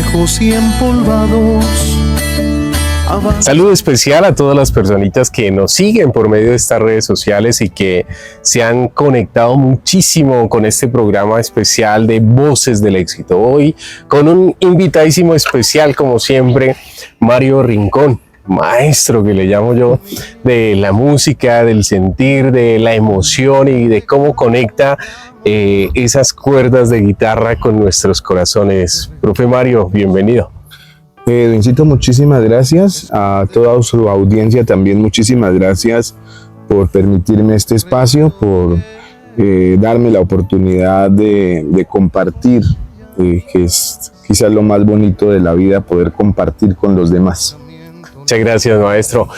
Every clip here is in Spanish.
viejos y empolvados. Saludo especial a todas las personitas que nos siguen por medio de estas redes sociales y que se han conectado muchísimo con este programa especial de Voces del Éxito. Hoy con un invitadísimo especial, como siempre, Mario Rincón, maestro que le llamo yo, de la música, del sentir, de la emoción y de cómo conecta esas cuerdas de guitarra con nuestros corazones. Profe Mario, bienvenido. Edwincito, muchísimas gracias. A toda su audiencia también muchísimas gracias por permitirme este espacio, por darme la oportunidad de compartir, que es quizás lo más bonito de la vida, poder compartir con los demás. Muchas gracias, maestro.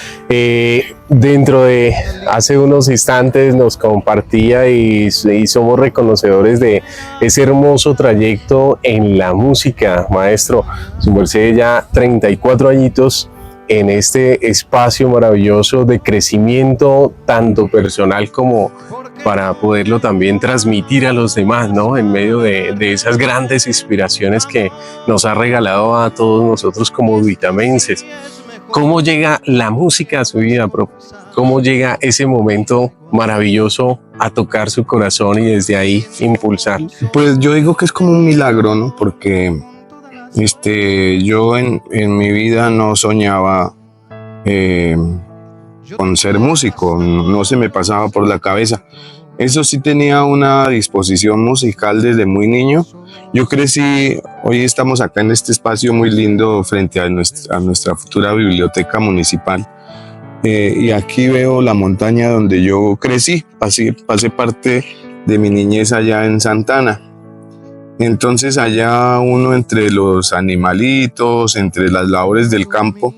Dentro de hace unos instantes nos compartía y somos reconocedores de ese hermoso trayecto en la música, maestro. Su merced ya 34 añitos en este espacio maravilloso de crecimiento, tanto personal como para poderlo también transmitir a los demás, ¿no? En medio de esas grandes inspiraciones que nos ha regalado a todos nosotros como vitamenses. ¿Cómo llega la música a su vida, profe? ¿Cómo llega ese momento maravilloso a tocar su corazón y desde ahí impulsar? Pues yo digo que es como un milagro, ¿no? Porque yo en mi vida no soñaba con ser músico, no se me pasaba por la cabeza. Eso sí, tenía una disposición musical desde muy niño. Yo crecí, hoy estamos acá en este espacio muy lindo frente a nuestra futura biblioteca municipal. Y aquí veo la montaña donde yo crecí, pasé parte de mi niñez allá en Santana. Entonces allá uno, entre los animalitos, entre las labores del campo,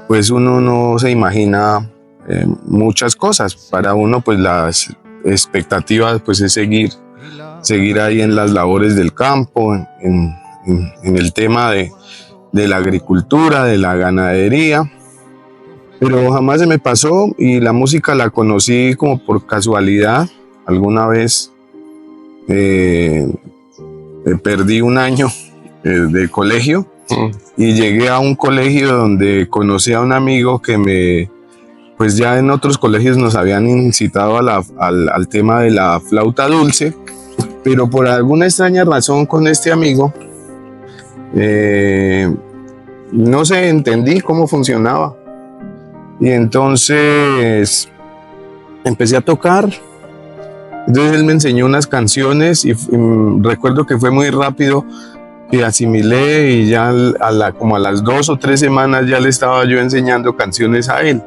pues uno no se imagina muchas cosas. Para uno, pues las expectativas pues es seguir ahí en las labores del campo, en el tema de la agricultura, de la ganadería, pero jamás se me pasó, y la música la conocí como por casualidad. Alguna vez perdí un año de colegio y llegué a un colegio donde conocí a un amigo que pues ya en otros colegios nos habían incitado al tema de la flauta dulce, pero por alguna extraña razón con este amigo, no sé, entendí cómo funcionaba. Y entonces empecé a tocar. Entonces él me enseñó unas canciones y recuerdo que fue muy rápido que asimilé, y ya como a las 2 o 3 semanas ya le estaba yo enseñando canciones a él.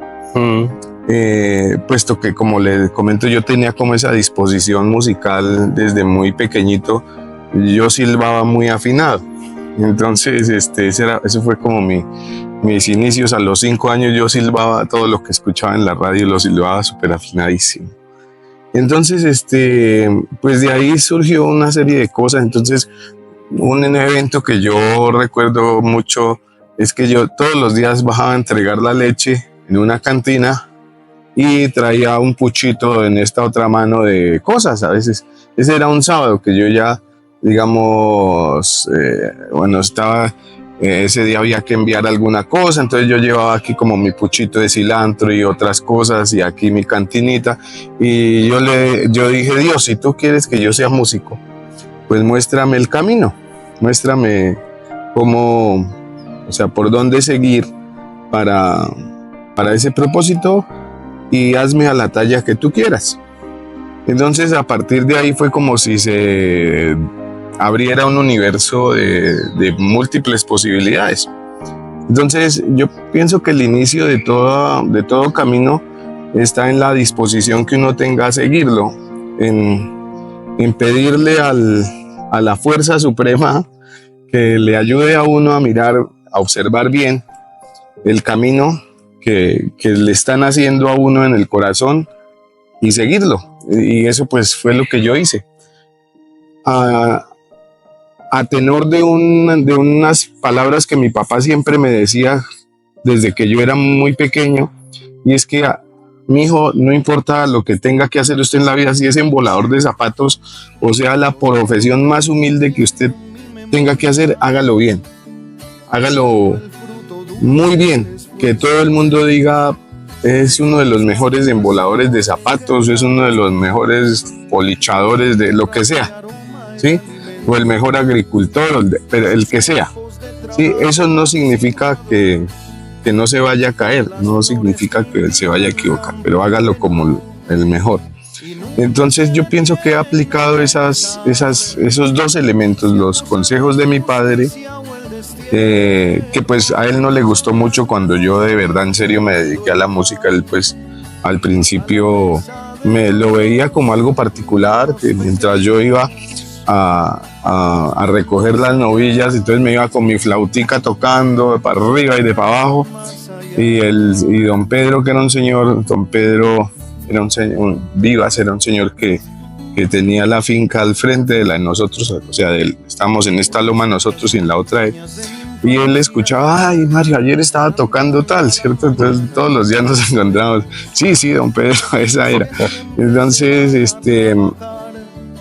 Puesto que, como le comento, yo tenía como esa disposición musical desde muy pequeñito. Yo silbaba muy afinado, entonces eso fue como mis inicios. A los 5 años yo silbaba todo lo que escuchaba en la radio, lo silbaba súper afinadísimo. Entonces pues de ahí surgió una serie de cosas. Entonces un evento que yo recuerdo mucho es que yo todos los días bajaba a entregar la leche en una cantina y traía un puchito en esta otra mano de cosas. A veces, ese era un sábado que yo ya, digamos, estaba, ese día había que enviar alguna cosa, entonces yo llevaba aquí como mi puchito de cilantro y otras cosas, y aquí mi cantinita, y yo dije: Dios, si tú quieres que yo sea músico, pues muéstrame el camino, muéstrame cómo, o sea, por dónde seguir para ese propósito, y hazme a la talla que tú quieras. Entonces a partir de ahí fue como si se abriera un universo de múltiples posibilidades. Entonces yo pienso que el inicio de todo camino está en la disposición que uno tenga a seguirlo, en pedirle a la fuerza suprema que le ayude a uno a mirar, a observar bien el camino que le están haciendo a uno en el corazón, y seguirlo. Y eso pues fue lo que yo hice. A tenor de unas palabras que mi papá siempre me decía desde que yo era muy pequeño, y es que: mijo, no importa lo que tenga que hacer usted en la vida, si es embolador de zapatos, o sea, la profesión más humilde que usted tenga que hacer, hágalo bien. hágalo muy bien, que todo el mundo diga es uno de los mejores emboladores de zapatos, es uno de los mejores polichadores de lo que sea, ¿sí? O el mejor agricultor, pero el que sea, ¿sí? Eso no significa que no se vaya a caer, no significa que se vaya a equivocar, pero hágalo como el mejor. Entonces yo pienso que he aplicado esos dos elementos, los consejos de mi padre, que pues a él no le gustó mucho cuando yo de verdad en serio me dediqué a la música. Él pues al principio me lo veía como algo particular, que mientras yo iba a recoger las novillas, entonces me iba con mi flautica tocando para arriba y de para abajo, y don Pedro, que era un señor, don Pedro era un señor, Vivas era un señor que tenía la finca al frente de la de nosotros, o sea, estamos en esta loma nosotros y en la otra él. Y él escuchaba, ay Mario, ayer estaba tocando tal, ¿cierto? Entonces todos los días nos encontramos, sí, don Pedro, esa era. Entonces,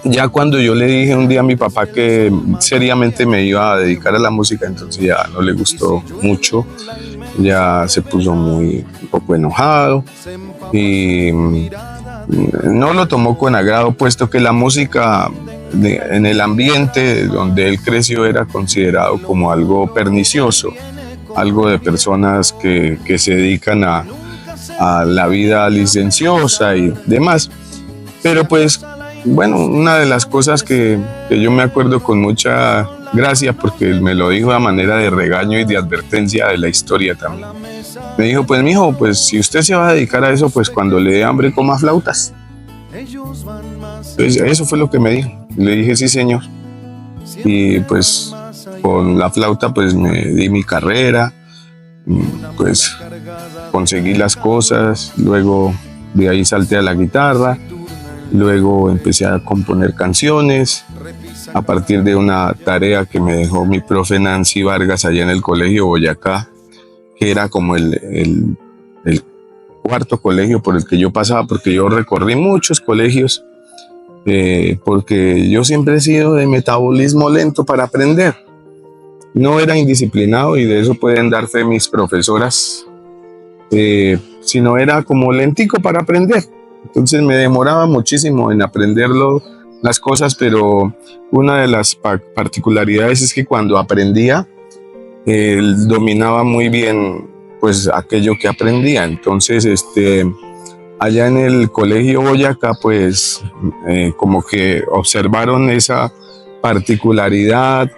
ya cuando yo le dije un día a mi papá que seriamente me iba a dedicar a la música, entonces ya no le gustó mucho, ya se puso un poco enojado y no lo tomó con agrado, puesto que la música en el ambiente donde él creció era considerado como algo pernicioso, algo de personas que se dedican a la vida licenciosa y demás. Pero pues, bueno, una de las cosas que yo me acuerdo con mucha gracia, porque él me lo dijo a manera de regaño y de advertencia de la historia también. Me dijo, pues mijo, pues si usted se va a dedicar a eso, pues cuando le dé hambre coma flautas. Entonces eso fue lo que me dijo. Le dije, sí señor. Y pues con la flauta pues me di mi carrera, pues conseguí las cosas, luego de ahí salté a la guitarra, luego empecé a componer canciones a partir de una tarea que me dejó mi profe Nancy Vargas allá en el colegio Boyacá, que era como el cuarto colegio por el que yo pasaba, porque yo recorrí muchos colegios, porque yo siempre he sido de metabolismo lento para aprender. No era indisciplinado, y de eso pueden dar fe mis profesoras, sino era como lentico para aprender. Entonces me demoraba muchísimo en aprenderlo, las cosas, pero una de las particularidades es que cuando aprendía, dominaba muy bien pues aquello que aprendía. Entonces allá en el colegio Boyacá pues como que observaron esa particularidad,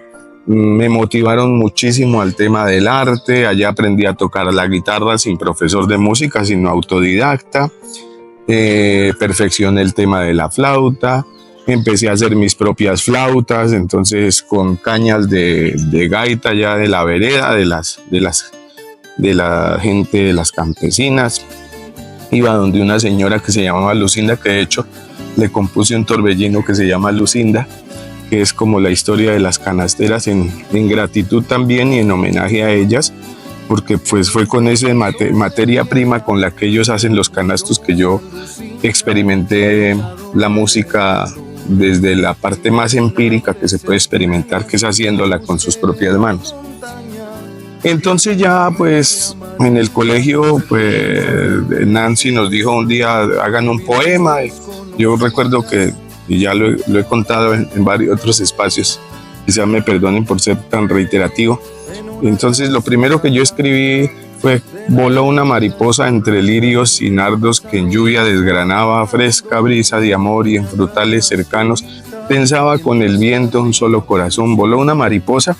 me motivaron muchísimo al tema del arte. Allá aprendí a tocar la guitarra sin profesor de música, sino autodidacta. Perfeccioné el tema de la flauta, empecé a hacer mis propias flautas, entonces con cañas de gaita ya de la vereda, de la gente, de las campesinas. Iba donde una señora que se llamaba Lucinda, que de hecho le compuse un torbellino que se llama Lucinda, que es como la historia de las canasteras, en gratitud también y en homenaje a ellas, porque pues fue con esa materia prima con la que ellos hacen los canastos que yo experimenté la música desde la parte más empírica que se puede experimentar, que es haciéndola con sus propias manos. Entonces ya pues en el colegio pues Nancy nos dijo un día, hagan un poema. Yo recuerdo que, y ya lo he contado en varios otros espacios, quizá me perdonen por ser tan reiterativo. Entonces lo primero que yo escribí fue: voló una mariposa entre lirios y nardos que en lluvia desgranaba fresca brisa de amor, y en frutales cercanos pensaba con el viento un solo corazón. Voló una mariposa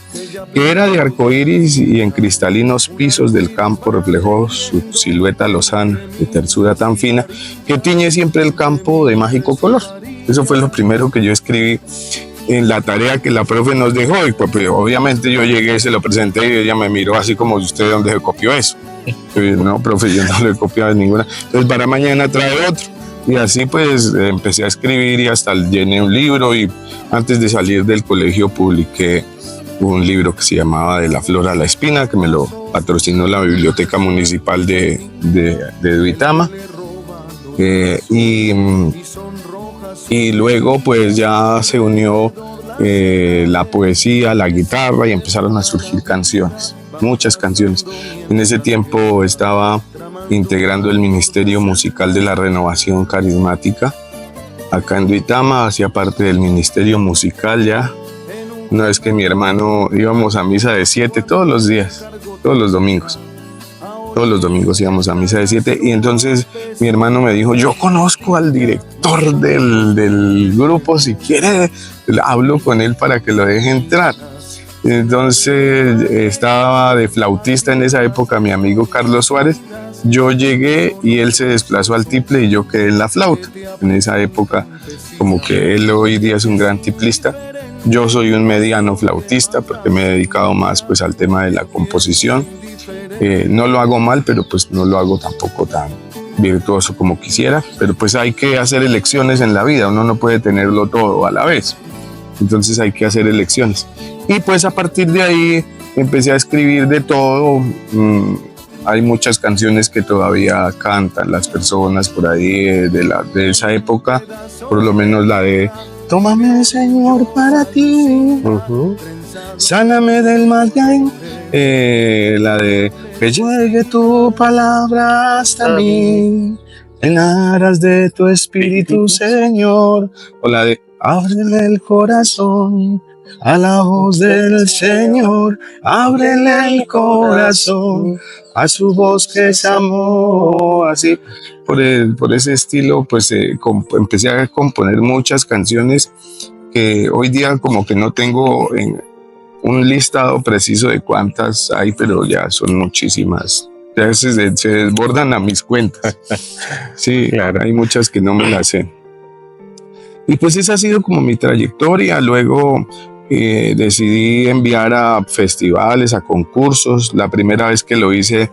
que era de arcoíris, y en cristalinos pisos del campo reflejó su silueta lozana, de tersura tan fina que tiñe siempre el campo de mágico color. Eso fue lo primero que yo escribí en la tarea que la profe nos dejó, y pues obviamente yo llegué, se lo presenté y ella me miró así como: ¿usted de dónde se copió eso? Yo dije: no, profe, yo no lo he copiado de ninguna. Entonces para mañana trae otro. Y así pues empecé a escribir, y hasta llené un libro, y antes de salir del colegio publiqué un libro que se llamaba De la flor a la espina, que me lo patrocinó la Biblioteca Municipal de Duitama. Y luego pues ya se unió la poesía, la guitarra, y empezaron a surgir canciones. muchas canciones. En ese tiempo estaba integrando el Ministerio Musical de la Renovación Carismática. Acá en Duitama hacía parte del Ministerio Musical ya. Una vez que mi hermano íbamos a misa de 7 todos los días, todos los domingos. Todos los domingos íbamos a misa de 7 y entonces mi hermano me dijo, yo conozco al director del grupo, si quiere hablo con él para que lo deje entrar. Entonces estaba de flautista en esa época mi amigo Carlos Suárez. Yo llegué y él se desplazó al tiple y yo quedé en la flauta. En esa época, como que él hoy día es un gran tiplista. Yo soy un mediano flautista porque me he dedicado más pues al tema de la composición. No lo hago mal, pero pues no lo hago tampoco tan virtuoso como quisiera. Pero pues hay que hacer elecciones en la vida, uno no puede tenerlo todo a la vez. Entonces hay que hacer elecciones. Y pues a partir de ahí empecé a escribir de todo. Hay muchas canciones que todavía cantan las personas por ahí de esa época, por lo menos la de Tómame, Señor, para ti, sáname del mal que hay, la de que llegue tu palabra hasta mí, en aras de tu espíritu, Señor, o la de ábrele el corazón a la voz del Señor, ábrele el corazón a su voz que es amor. Así, por ese estilo, pues empecé a componer muchas canciones que hoy día como que no tengo en un listado preciso de cuántas hay, pero ya son muchísimas. Ya se desbordan a mis cuentas. Sí, claro, hay muchas que no me las sé. Y pues esa ha sido como mi trayectoria. Luego decidí enviar a festivales, a concursos. La primera vez que lo hice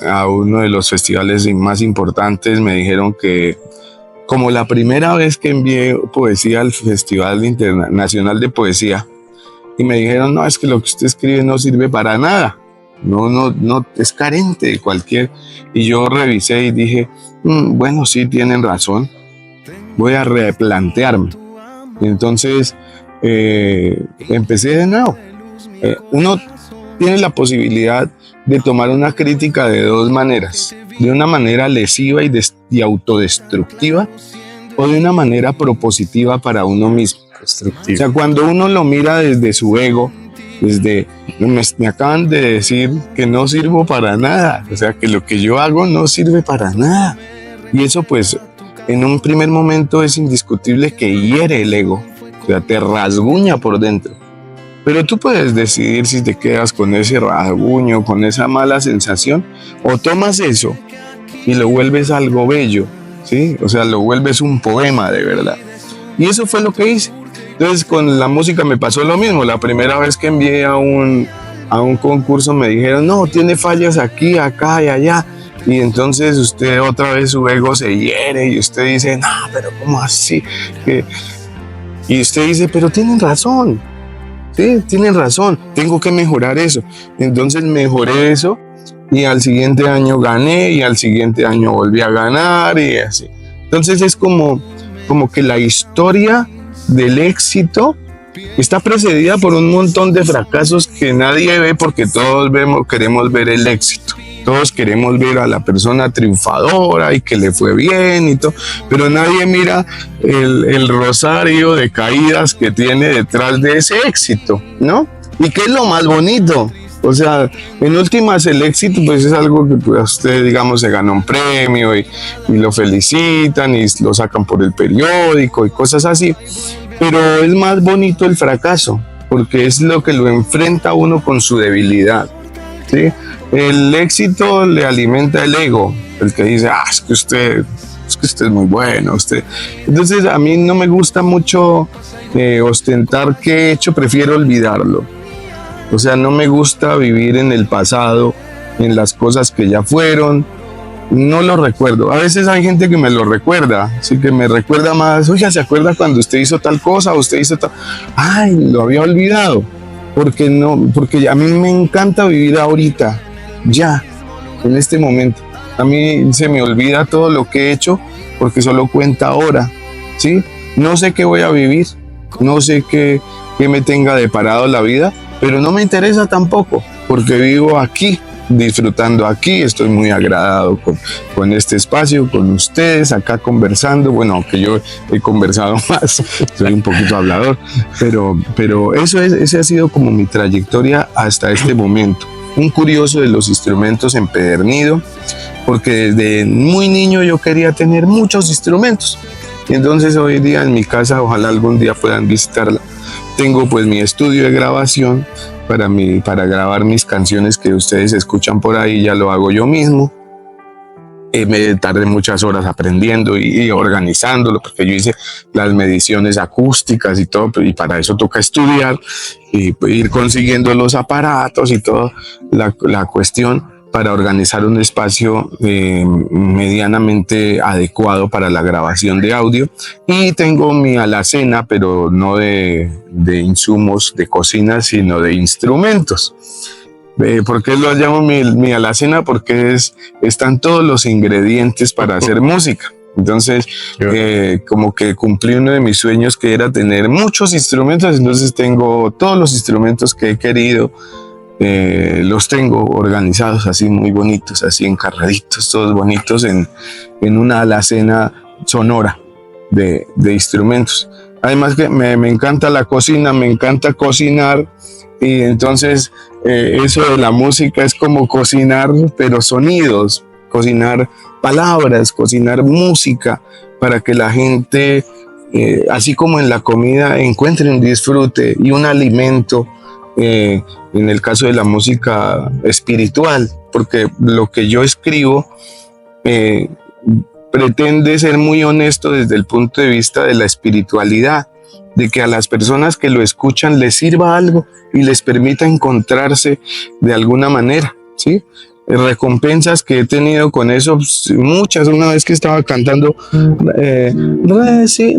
a uno de los festivales más importantes, me dijeron que como la primera vez que envié poesía al Festival Internacional de Poesía, y me dijeron, no, es que lo que usted escribe no sirve para nada, no es carente de cualquier. Y yo revisé y dije, bueno, sí, tienen razón, voy a replantearme. Y entonces empecé de nuevo. Uno tiene la posibilidad de tomar una crítica de dos maneras, de una manera lesiva y autodestructiva, o de una manera propositiva para uno mismo. O sea, cuando uno lo mira desde su ego, desde me acaban de decir que no sirvo para nada, o sea, que lo que yo hago no sirve para nada, y eso pues en un primer momento es indiscutible que hiere el ego, o sea, te rasguña por dentro. Pero tú puedes decidir si te quedas con ese rasguño, con esa mala sensación, o tomas eso y lo vuelves algo bello, ¿sí? O sea, lo vuelves un poema de verdad. Y eso fue lo que hice. Entonces con la música me pasó lo mismo. La primera vez que envié a un concurso me dijeron, no, tiene fallas aquí, acá y allá. Y entonces usted otra vez su ego se hiere y usted dice, no, pero ¿cómo así? Y usted dice, pero tienen razón. Sí, tienen razón, tengo que mejorar eso. Entonces mejoré eso y al siguiente año gané y al siguiente año volví a ganar y así. Entonces es como que la historia del éxito está precedida por un montón de fracasos que nadie ve, porque todos queremos ver el éxito. Todos queremos ver a la persona triunfadora y que le fue bien y todo, pero nadie mira el rosario de caídas que tiene detrás de ese éxito, ¿no? ¿Y qué es lo más bonito? O sea, en últimas el éxito pues es algo que pues, usted, digamos, se gana un premio y lo felicitan y lo sacan por el periódico y cosas así, pero es más bonito el fracaso, porque es lo que lo enfrenta a uno con su debilidad, ¿sí? El éxito le alimenta el ego, el que dice, es que usted es muy bueno, usted. Entonces a mí no me gusta mucho ostentar qué he hecho, prefiero olvidarlo. O sea, no me gusta vivir en el pasado, en las cosas que ya fueron, no lo recuerdo. A veces hay gente que me lo recuerda, así que me recuerda más, oiga, ¿se acuerda cuando usted hizo tal cosa o usted hizo tal? Ay, lo había olvidado, porque a mí me encanta vivir ahorita, ya, en este momento. A mí se me olvida todo lo que he hecho porque solo cuenta ahora, ¿sí? No sé qué voy a vivir, no sé qué me tenga deparado la vida, pero no me interesa tampoco. porque vivo aquí, disfrutando aquí, estoy muy agradado con este espacio, con ustedes, acá conversando, bueno, aunque yo he conversado más, soy un poquito hablador, pero ese ha sido como mi trayectoria hasta este momento. Un curioso de los instrumentos empedernido, porque desde muy niño yo quería tener muchos instrumentos, y entonces hoy día en mi casa, ojalá algún día puedan visitarla, tengo pues mi estudio de grabación para grabar mis canciones que ustedes escuchan por ahí, ya lo hago yo mismo. Me tardé muchas horas aprendiendo y organizándolo, porque yo hice las mediciones acústicas y todo, y para eso toca estudiar y ir consiguiendo los aparatos y toda la cuestión para organizar un espacio medianamente adecuado para la grabación de audio. Y tengo mi alacena, pero no de insumos de cocina, sino de instrumentos. ¿Por qué lo llamo mi alacena? Porque están todos los ingredientes para hacer música. Entonces, como que cumplí uno de mis sueños, que era tener muchos instrumentos. Entonces tengo todos los instrumentos que he querido, los tengo organizados así muy bonitos, así encarraditos, todos bonitos en una alacena sonora de instrumentos. Además que me encanta la cocina, me encanta cocinar, y entonces eso de la música es como cocinar, pero sonidos, cocinar palabras, cocinar música, para que la gente, así como en la comida, encuentre un disfrute y un alimento, en el caso de la música espiritual, porque lo que yo escribo pretende ser muy honesto desde el punto de vista de la espiritualidad, de que a las personas que lo escuchan les sirva algo y les permita encontrarse de alguna manera, ¿sí? Recompensas que he tenido con eso, muchas. Una vez que estaba cantando resiste,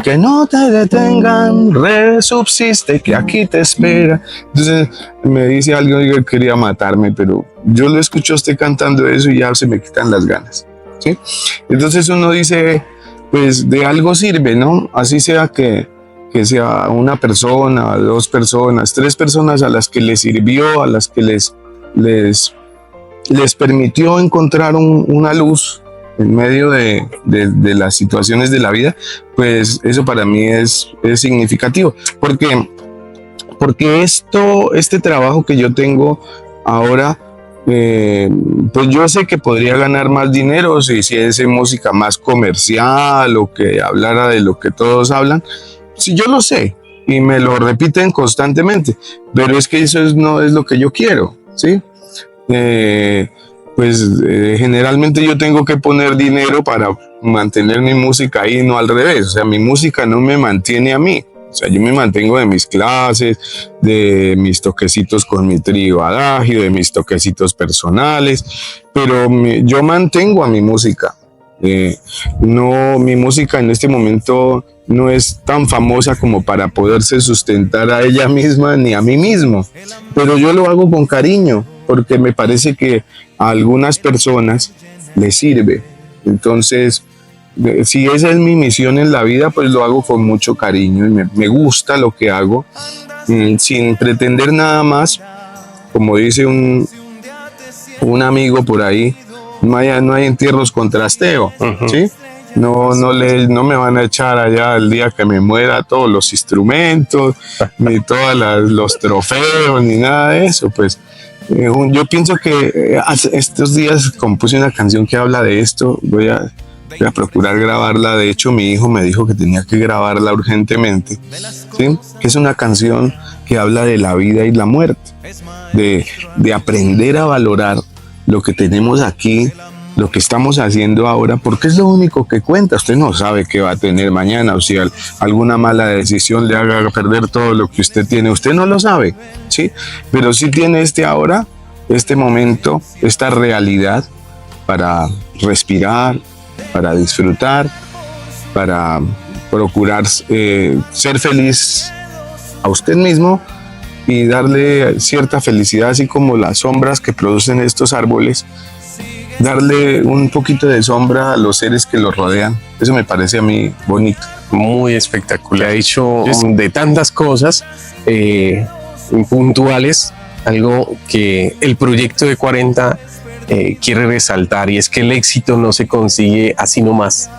que no te detengan, resubsiste, que aquí te espera. Entonces me dice alguien que quería matarme, pero yo lo escucho a usted cantando eso y ya se me quitan las ganas, ¿sí? Entonces uno dice, pues de algo sirve, ¿no? Así sea que sea una persona, 2 personas, 3 personas a las que les sirvió, a las que les permitió encontrar una luz en medio de las situaciones de la vida, pues eso para mí es significativo, porque este trabajo que yo tengo ahora, pues yo sé que podría ganar más dinero si hiciese música más comercial o que hablara de lo que todos hablan. Sí, yo lo sé y me lo repiten constantemente, pero es que eso no es lo que yo quiero, ¿sí? Generalmente yo tengo que poner dinero para mantener mi música ahí, no al revés. O sea, mi música no me mantiene a mí. O sea, yo me mantengo de mis clases, de mis toquecitos con mi trío adagio, de mis toquecitos personales, pero yo mantengo a mi música. No, mi música en este momento no es tan famosa como para poderse sustentar a ella misma ni a mí mismo, pero yo lo hago con cariño, porque me parece que a algunas personas les sirve. Entonces, si esa es mi misión en la vida, pues lo hago con mucho cariño y me gusta lo que hago, sin pretender nada más. Como dice un amigo por ahí, no hay entierros con trasteo, ¿sí? No me van a echar allá el día que me muera todos los instrumentos, ni todos los trofeos, ni nada de eso. Pues yo pienso que estos días compuse una canción que habla de esto. Voy a procurar grabarla. De hecho, mi hijo me dijo que tenía que grabarla urgentemente, ¿sí? Que es una canción que habla de la vida y la muerte, de aprender a valorar lo que tenemos aquí, lo que estamos haciendo ahora, porque es lo único que cuenta. Usted no sabe qué va a tener mañana, o si alguna mala decisión le haga perder todo lo que usted tiene, usted no lo sabe, ¿sí? Pero sí tiene ahora, este momento, esta realidad para respirar, para disfrutar, para procurar ser feliz a usted mismo y darle cierta felicidad, así como las sombras que producen estos árboles, darle un poquito de sombra a los seres que los rodean. Eso me parece a mí bonito. Muy espectacular. Ha dicho de tantas cosas. puntuales, algo que el proyecto de 40 quiere resaltar, y es que el éxito no se consigue así nomás,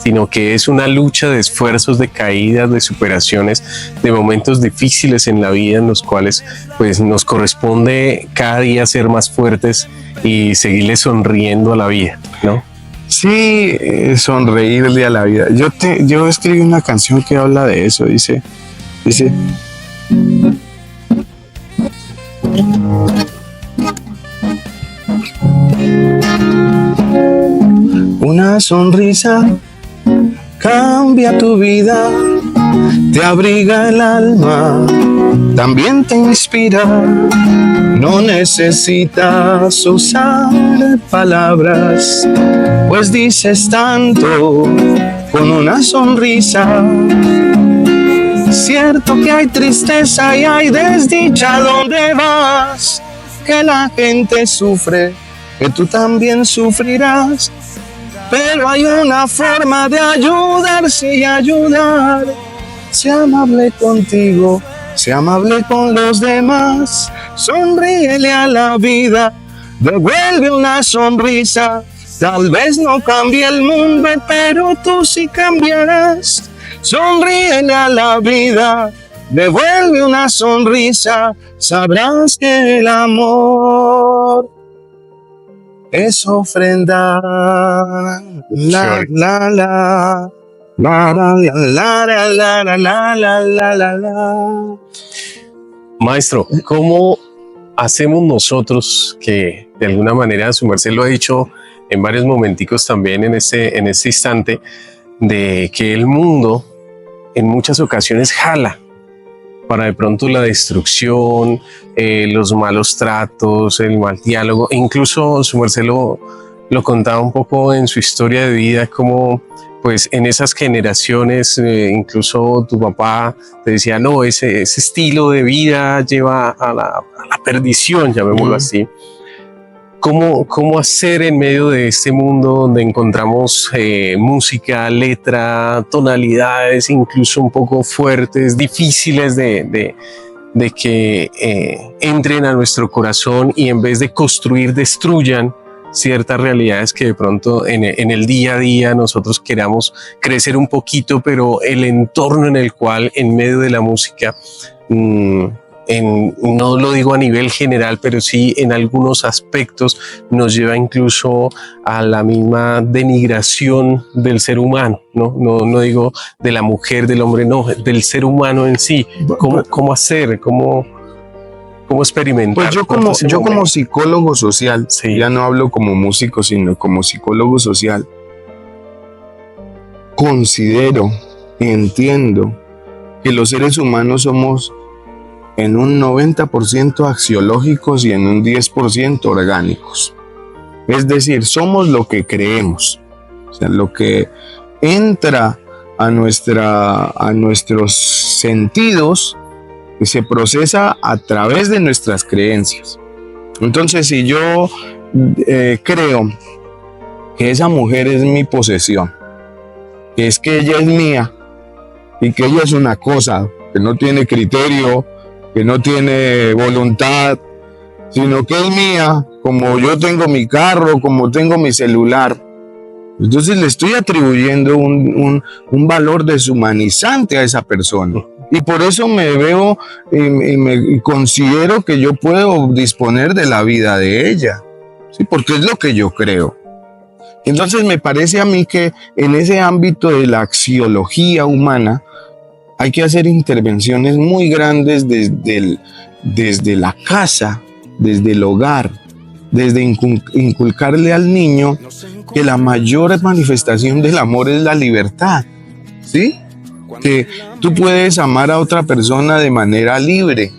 sino que es una lucha de esfuerzos, de caídas, de superaciones, de momentos difíciles en la vida en los cuales pues nos corresponde cada día ser más fuertes y seguirle sonriendo a la vida, ¿no? Sí, sonreírle a la vida. Yo escribí una canción que habla de eso, dice, una sonrisa cambia tu vida, te abriga el alma, también te inspira. No necesitas usar palabras, pues dices tanto con una sonrisa. Cierto que hay tristeza y hay desdicha donde vas, que la gente sufre, que tú también sufrirás. Pero hay una forma de ayudarse y ayudar. Sea amable contigo, sea amable con los demás. Sonríele a la vida, devuelve una sonrisa. Tal vez no cambie el mundo, pero tú sí cambiarás. Sonríele a la vida, devuelve una sonrisa. Sabrás que el amor es ofrendar. La la la la la la la la la la la la. Maestro, ¿cómo hacemos nosotros, que de alguna manera su merced lo ha dicho en varios momenticos también en este instante, de que el mundo en muchas ocasiones jala para de pronto la destrucción, los malos tratos, el mal diálogo, e incluso su merced lo contaba un poco en su historia de vida, como pues en esas generaciones, incluso tu papá te decía, no, ese estilo de vida lleva a la perdición, llamémoslo así. ¿Cómo hacer en medio de este mundo donde encontramos música, letra, tonalidades incluso un poco fuertes, difíciles de que entren a nuestro corazón y en vez de construir destruyan ciertas realidades que de pronto en el día a día nosotros queramos crecer un poquito, pero el entorno en el cual en medio de la música, no lo digo a nivel general, pero sí en algunos aspectos nos lleva incluso a la misma denigración del ser humano, no digo de la mujer, del hombre, no, del ser humano en sí. ¿Cómo hacer? ¿Cómo experimentar? Pues yo como psicólogo social, sí, ya no hablo como músico, sino como psicólogo social, considero y entiendo que los seres humanos somos en un 90% axiológicos y en un 10% orgánicos. Es decir, somos lo que creemos, o sea, lo que entra a nuestros sentidos y se procesa a través de nuestras creencias. Entonces, si yo creo que esa mujer es mi posesión, que es que ella es mía y que ella es una cosa que no tiene criterio, que no tiene voluntad, sino que es mía, como yo tengo mi carro, como tengo mi celular, entonces le estoy atribuyendo un valor deshumanizante a esa persona. Y por eso me veo y considero que yo puedo disponer de la vida de ella, ¿sí? Porque es lo que yo creo. Entonces me parece a mí que en ese ámbito de la axiología humana hay que hacer intervenciones muy grandes desde la casa, desde el hogar, desde inculcarle al niño que la mayor manifestación del amor es la libertad, ¿sí? Que tú puedes amar a otra persona de manera libre,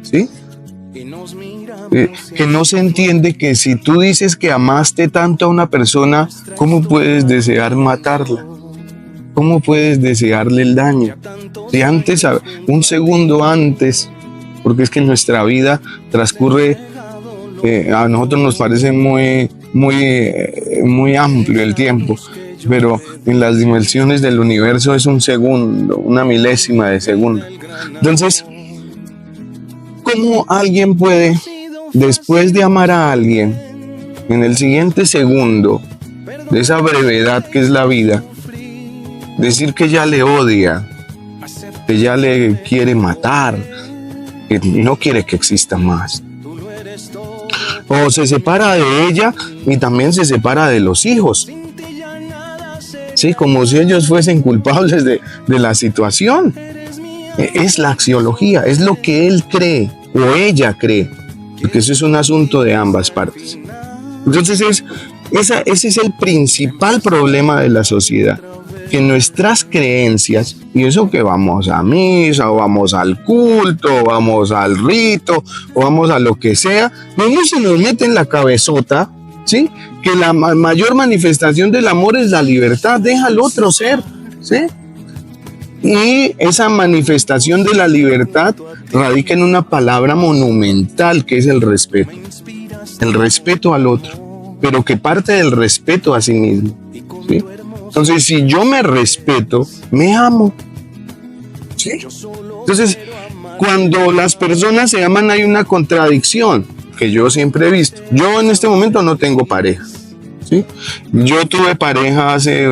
¿sí? Que no se entiende que si tú dices que amaste tanto a una persona, ¿cómo puedes desear matarla? ¿Cómo puedes desearle el daño? Si antes, un segundo antes, porque es que nuestra vida transcurre, a nosotros nos parece muy amplio el tiempo, pero en las dimensiones del universo es un segundo, una milésima de segundo. Entonces, ¿Cómo alguien puede, después de amar a alguien, en el siguiente segundo de esa brevedad que es la vida, decir que ya le odia, que ya le quiere matar, que no quiere que exista más? O se separa de ella y también se separa de los hijos. Sí, como si ellos fuesen culpables de la situación. Es la axiología, es lo que él cree o ella cree, porque eso es un asunto de ambas partes. Entonces ese es el principal problema de la sociedad, que nuestras creencias, y eso que vamos a misa, o vamos al culto, o vamos al rito, o vamos a lo que sea, no se nos mete en la cabezota, ¿sí?, que la mayor manifestación del amor es la libertad, deja al otro ser, ¿sí? Y esa manifestación de la libertad radica en una palabra monumental que es el respeto al otro, pero que parte del respeto a sí mismo, ¿sí? Entonces, si yo me respeto, me amo, ¿sí? Entonces, cuando las personas se aman hay una contradicción que yo siempre he visto. Yo en este momento no tengo pareja, ¿sí? Yo tuve pareja hace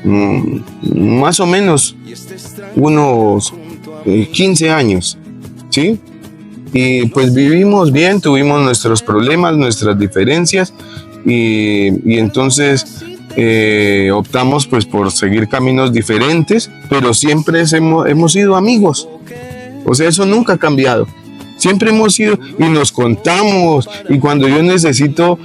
más o menos unos 15 años, ¿sí? Y pues vivimos bien, tuvimos nuestros problemas, nuestras diferencias, y entonces optamos pues por seguir caminos diferentes, pero siempre hemos sido amigos. O sea, eso nunca ha cambiado. Siempre hemos sido y nos contamos, y cuando yo necesito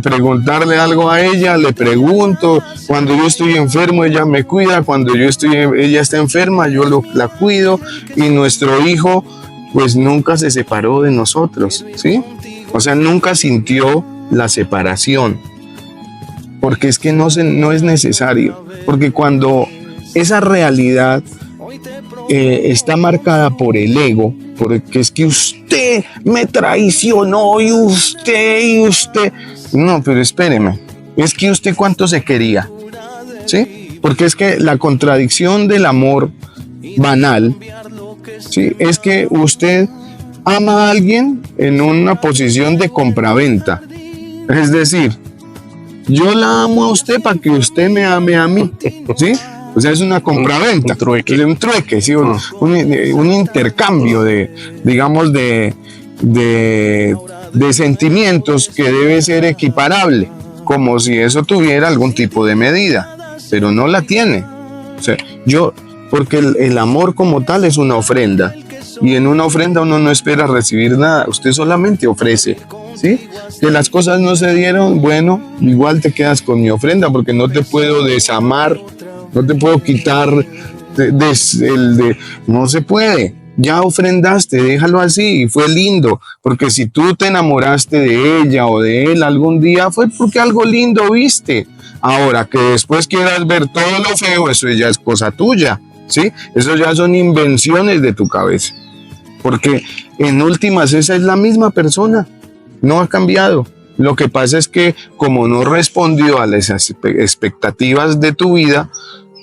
preguntarle algo a ella, le pregunto. Cuando yo estoy enfermo, ella me cuida. Cuando ella está enferma, yo la cuido. Y nuestro hijo pues nunca se separó de nosotros, ¿sí? O sea, nunca sintió la separación, porque es que no es necesario, porque cuando esa realidad está marcada por el ego, porque es que usted me traicionó y usted, no, pero espéreme, es que usted cuánto se quería, ¿sí? Porque es que la contradicción del amor banal, ¿sí?, es que usted ama a alguien en una posición de compraventa. Es decir, yo la amo a usted para que usted me ame a mí, ¿sí? O sea, es una compraventa, un trueque, ¿sí? Un intercambio digamos, de sentimientos que debe ser equiparable, como si eso tuviera algún tipo de medida, pero no la tiene. O sea, porque el amor como tal es una ofrenda, y en una ofrenda uno no espera recibir nada, usted solamente ofrece, ¿sí? Que las cosas no se dieron, bueno, igual te quedas con mi ofrenda, porque no te puedo desamar, no te puedo quitar no se puede. Ya ofrendaste, déjalo así, y fue lindo, porque si tú te enamoraste de ella o de él algún día, fue porque algo lindo viste. Ahora, que después quieras ver todo lo feo, eso ya es cosa tuya, ¿sí? Eso ya son invenciones de tu cabeza, porque en últimas esa es la misma persona, no ha cambiado. Lo que pasa es que como no respondió a las expectativas de tu vida,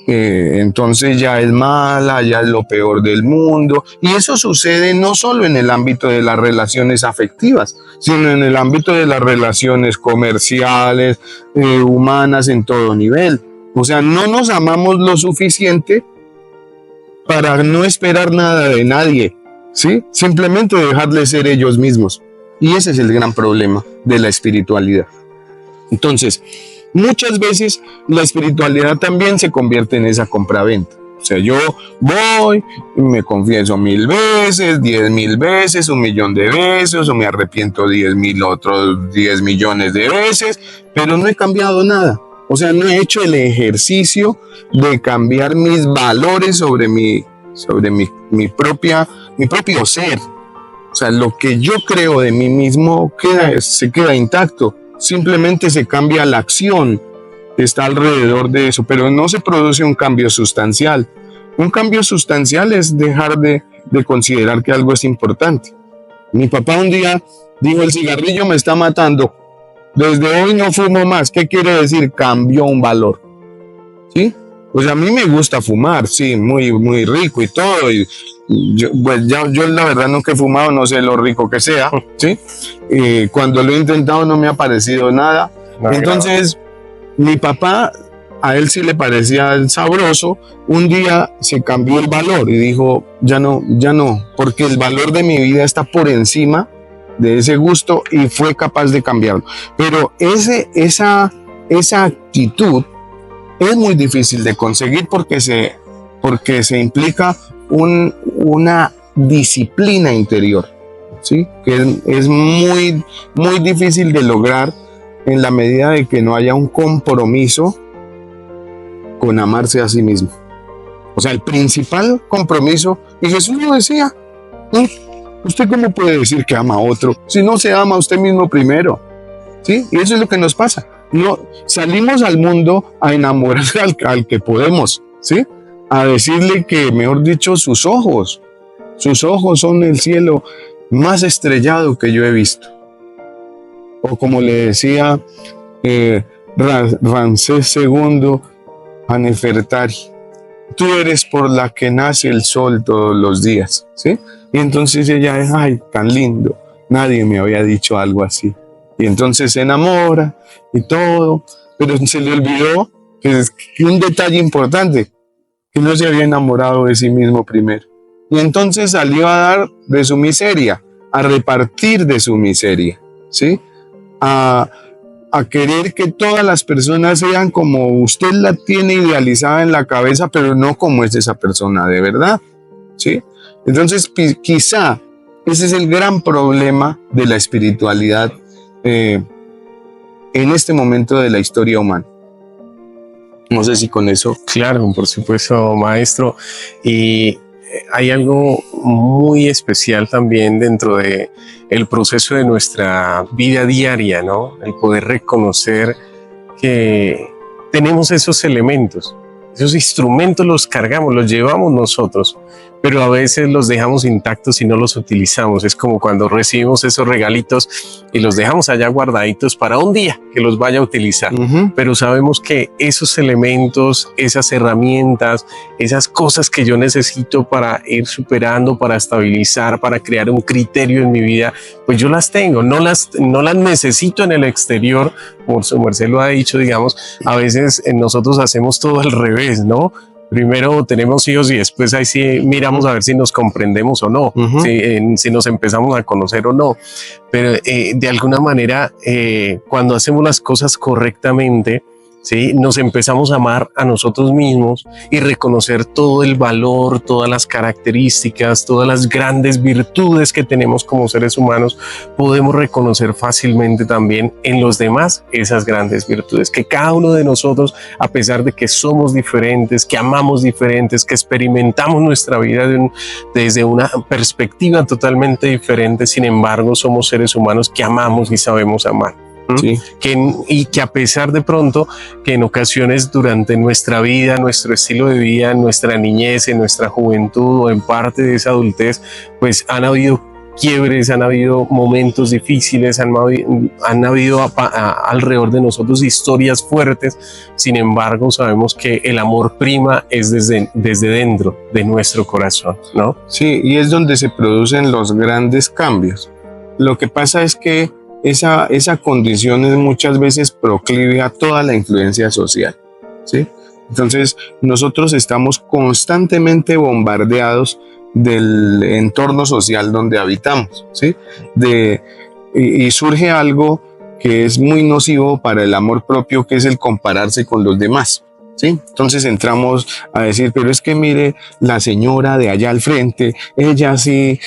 entonces ya es mala, ya es lo peor del mundo. Y eso sucede no solo en el ámbito de las relaciones afectivas, sino en el ámbito de las relaciones comerciales, humanas, en todo nivel. O sea, no nos amamos lo suficiente para no esperar nada de nadie, ¿sí? Simplemente dejarles ser ellos mismos. Y ese es el gran problema de la espiritualidad. Entonces, muchas veces la espiritualidad también se convierte en esa compraventa. O sea, yo voy y me confieso 1000 veces, 10.000 veces, 1.000.000 de veces, o me arrepiento 10.000 otros 10 millones de veces, pero no he cambiado nada. O sea, no he hecho el ejercicio de cambiar mis valores sobre mi propio ser. O sea, lo que yo creo de mí mismo se queda intacto. Simplemente se cambia la acción que está alrededor de eso, pero no se produce un cambio sustancial. Un cambio sustancial es dejar de considerar que algo es importante. Mi papá un día dijo: el cigarrillo me está matando, desde hoy no fumo más. ¿Qué quiere decir? Cambió un valor, ¿sí? Pues a mí me gusta fumar, sí, muy, muy rico y todo, yo la verdad nunca he fumado, no sé lo rico que sea, ¿sí? Cuando lo he intentado no me ha parecido nada. Entonces, mi papá, a él sí le parecía sabroso. Un día se cambió el valor y dijo, ya no, porque el valor de mi vida está por encima de ese gusto, y fue capaz de cambiarlo. Pero esa actitud es muy difícil de conseguir porque se implica una disciplina interior, ¿sí? Que es muy, muy difícil de lograr en la medida de que no haya un compromiso con amarse a sí mismo. O sea, el principal compromiso, y Jesús lo decía, ¿sí? ¿Usted cómo puede decir que ama a otro si no se ama a usted mismo primero? ¿Sí? Y eso es lo que nos pasa. No, salimos al mundo a enamorar al que podemos, ¿sí? A decirle que, mejor dicho, sus ojos son el cielo más estrellado que yo he visto. O como le decía Ramsés II a Nefertari, tú eres por la que nace el sol todos los días, ¿sí? Y entonces ella es, ay, tan lindo, nadie me había dicho algo así. Y entonces se enamora y todo, pero se le olvidó que un detalle importante, que no se había enamorado de sí mismo primero. Y entonces salió a dar de su miseria, a repartir de su miseria, ¿sí? A querer que todas las personas sean como usted la tiene idealizada en la cabeza, pero no como es esa persona de verdad, ¿sí? Entonces, quizá ese es el gran problema de la espiritualidad en este momento de la historia humana. No sé si con eso... Claro, por supuesto, maestro. Y hay algo muy especial también dentro de el proceso de nuestra vida diaria, ¿no? El poder reconocer que tenemos esos elementos, esos instrumentos los cargamos, los llevamos nosotros, pero a veces los dejamos intactos y no los utilizamos. Es como cuando recibimos esos regalitos y los dejamos allá guardaditos para un día que los vaya a utilizar. Pero sabemos que esos elementos, esas herramientas, esas cosas que yo necesito para ir superando, para estabilizar, para crear un criterio en mi vida, pues yo las tengo, no las necesito en el exterior. Por su merced lo ha dicho, digamos, a veces nosotros hacemos todo al revés, ¿no? Primero tenemos hijos y después ahí sí miramos a ver si nos comprendemos o no, si nos empezamos a conocer o no. Pero de alguna manera, cuando hacemos las cosas correctamente, ¿sí? Nos empezamos a amar a nosotros mismos y reconocer todo el valor, todas las características, todas las grandes virtudes que tenemos como seres humanos. Podemos reconocer fácilmente también en los demás esas grandes virtudes, que cada uno de nosotros, a pesar de que somos diferentes, que amamos diferentes, que experimentamos nuestra vida desde una perspectiva totalmente diferente, sin embargo somos seres humanos que amamos y sabemos amar. Sí. Y que a pesar de pronto que en ocasiones durante nuestra vida, nuestro estilo de vida, en nuestra niñez, en nuestra juventud o en parte de esa adultez, pues han habido quiebres, han habido momentos difíciles, han habido alrededor de nosotros historias fuertes. Sin embargo, sabemos que el amor prima es desde dentro de nuestro corazón, ¿no? Sí, y es donde se producen los grandes cambios. Lo que pasa es que esa condición es muchas veces proclive a toda la influencia social, ¿sí? Entonces, nosotros estamos constantemente bombardeados del entorno social donde habitamos, ¿sí? Y surge algo que es muy nocivo para el amor propio, que es el compararse con los demás, ¿sí? Entonces entramos a decir, pero es que mire la señora de allá al frente, ella sí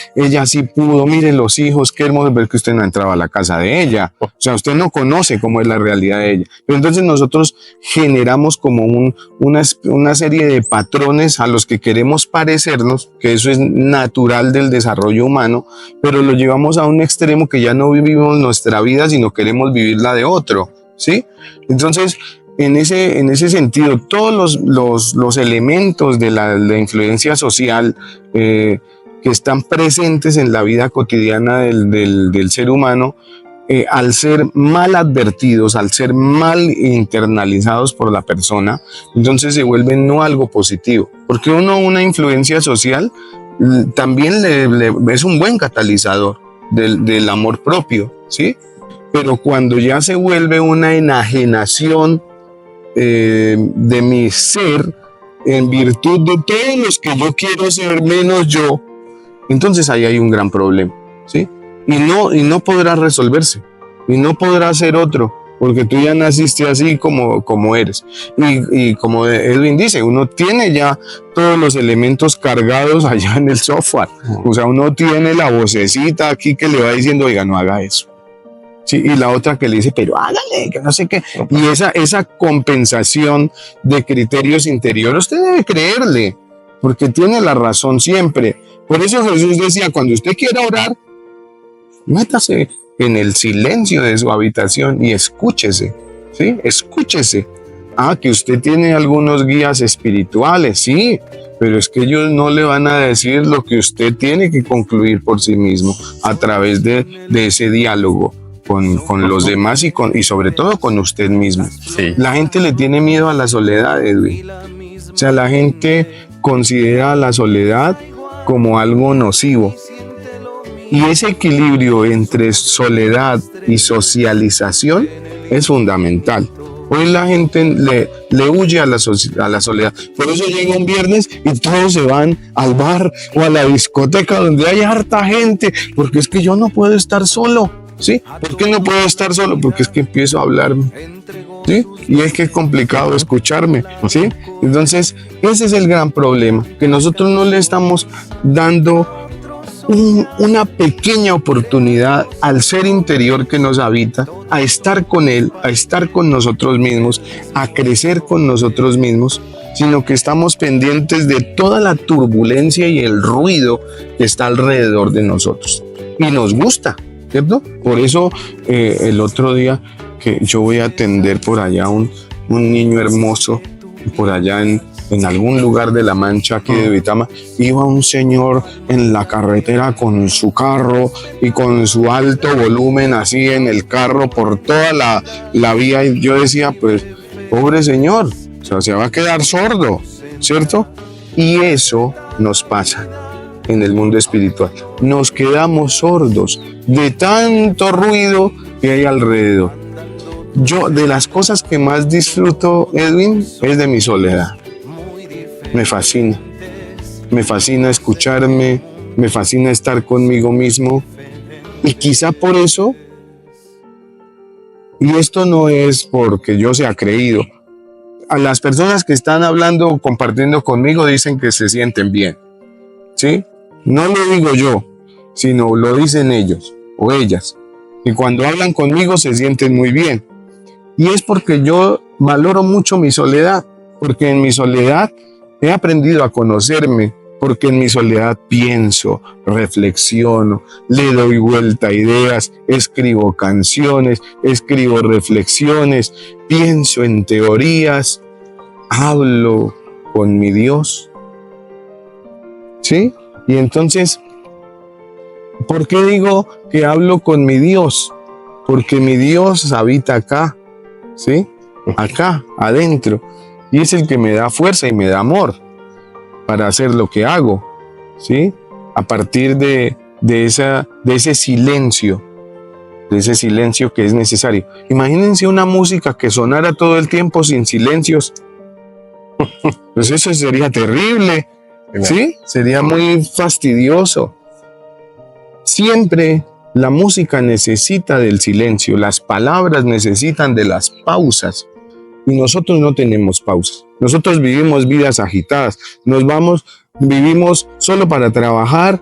pudo, mire los hijos, qué hermoso, ver que usted no entraba a la casa de ella, o sea, usted no conoce cómo es la realidad de ella. Pero entonces nosotros generamos como una serie de patrones a los que queremos parecernos, que eso es natural del desarrollo humano, pero lo llevamos a un extremo que ya no vivimos nuestra vida, sino queremos vivir la de otro, ¿sí? Entonces, en ese sentido, todos los elementos de la influencia social que están presentes en la vida cotidiana del ser humano, al ser mal advertidos, al ser mal internalizados por la persona, entonces se vuelven no algo positivo. Porque una influencia social también es un buen catalizador del amor propio, ¿sí? Pero cuando ya se vuelve una enajenación de mi ser en virtud de todos los que yo quiero ser menos yo, entonces ahí hay un gran problema, ¿sí? Y no podrá resolverse, y no podrá ser otro, porque tú ya naciste así como eres. Y como Edwin dice, uno tiene ya todos los elementos cargados allá en el software. O sea, uno tiene la vocecita aquí que le va diciendo, oiga, no haga eso. Sí, y la otra que le dice, pero hágale, que no sé qué. Y esa compensación de criterios interiores, usted debe creerle, porque tiene la razón siempre. Por eso Jesús decía, cuando usted quiera orar, métase en el silencio de su habitación y escúchese, ¿sí? Escúchese. Que usted tiene algunos guías espirituales, sí, pero es que ellos no le van a decir lo que usted tiene que concluir por sí mismo a través de ese diálogo con los demás y sobre todo con usted mismo. Sí. La gente le tiene miedo a la soledad, Edwin. O sea, la gente considera la soledad como algo nocivo. Y ese equilibrio entre soledad y socialización es fundamental. Hoy la gente le huye a la soledad. Por eso llega un viernes y todos se van al bar o a la discoteca donde hay harta gente, porque es que yo no puedo estar solo. ¿Sí? ¿Por qué no puedo estar solo? Porque es que empiezo a hablarme, ¿sí? Y es que es complicado escucharme, ¿sí? Entonces, ese es el gran problema, que nosotros no le estamos dando una pequeña oportunidad al ser interior que nos habita, a estar con él, a estar con nosotros mismos, a crecer con nosotros mismos, sino que estamos pendientes de toda la turbulencia y el ruido que está alrededor de nosotros. Y nos gusta, ¿cierto? Por eso el otro día que yo voy a atender por allá un niño hermoso, por allá en algún lugar de La Mancha, aquí de Vitama, iba un señor en la carretera con su carro y con su alto volumen así en el carro por toda la vía, y yo decía, pues, pobre señor, o sea, se va a quedar sordo, ¿cierto? Y eso nos pasa en el mundo espiritual. Nos quedamos sordos de tanto ruido que hay alrededor. Yo, de las cosas que más disfruto, Edwin, es de mi soledad. Me fascina. Me fascina escucharme, me fascina estar conmigo mismo. Y quizá por eso, y esto no es porque yo sea creído, a las personas que están hablando, compartiendo conmigo, dicen que se sienten bien, ¿sí? No lo digo yo, sino lo dicen ellos o ellas. Y cuando hablan conmigo se sienten muy bien. Y es porque yo valoro mucho mi soledad, porque en mi soledad he aprendido a conocerme, porque en mi soledad pienso, reflexiono, le doy vuelta a ideas, escribo canciones, escribo reflexiones, pienso en teorías, hablo con mi Dios. ¿Sí? Y entonces, ¿por qué digo que hablo con mi Dios? Porque mi Dios habita acá, ¿sí? Acá, adentro. Y es el que me da fuerza y me da amor para hacer lo que hago, ¿sí? A partir de ese silencio que es necesario. Imagínense una música que sonara todo el tiempo sin silencios. Pues eso sería terrible, ¿sí? Sería muy fastidioso. Siempre la música necesita del silencio, las palabras necesitan de las pausas. Y nosotros no tenemos pausas. Nosotros vivimos vidas agitadas. Vivimos solo para trabajar.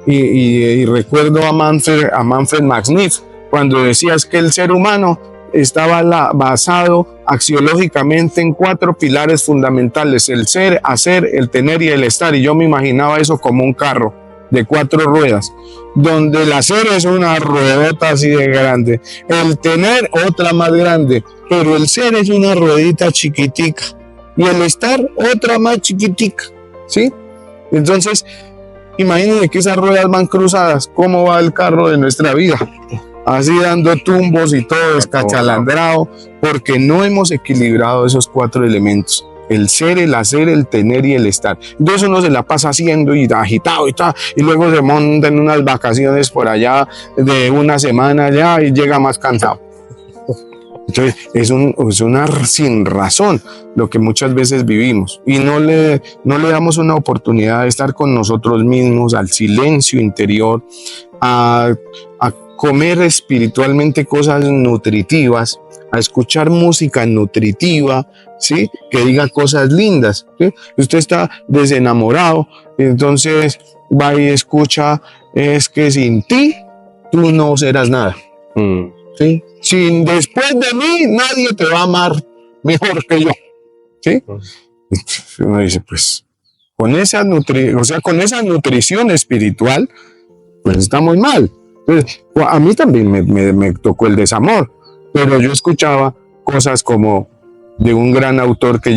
Y recuerdo a Manfred Max-Neef cuando decías que el ser humano estaba basado axiológicamente en 4 pilares fundamentales: el ser, hacer, el tener y el estar. Y yo me imaginaba eso como un carro de 4 ruedas, donde el hacer es una ruedota así de grande, el tener otra más grande, pero el ser es una ruedita chiquitica y el estar otra más chiquitica, ¿sí? Entonces, imagínense que esas ruedas van cruzadas. ¿Cómo va el carro de nuestra vida? Así dando tumbos y todo descachalandrado, porque no hemos equilibrado esos 4 elementos. el ser, el hacer, el tener y el estar. Entonces uno se la pasa haciendo y agitado y tal, y luego se monta en unas vacaciones por allá de una semana ya y llega más cansado. Entonces es una sin razón lo que muchas veces vivimos y no le damos una oportunidad de estar con nosotros mismos, al silencio interior, a comer espiritualmente cosas nutritivas, a escuchar música nutritiva, ¿sí? Que diga cosas lindas, ¿sí? Usted está desenamorado, entonces va y escucha, es que sin ti tú no serás nada. ¿Sí? Después de mí nadie te va a amar mejor que yo, ¿sí? Uno dice, pues, con esa nutrición espiritual, pues estamos mal. Entonces, a mí también me tocó el desamor, pero yo escuchaba cosas como de un gran autor que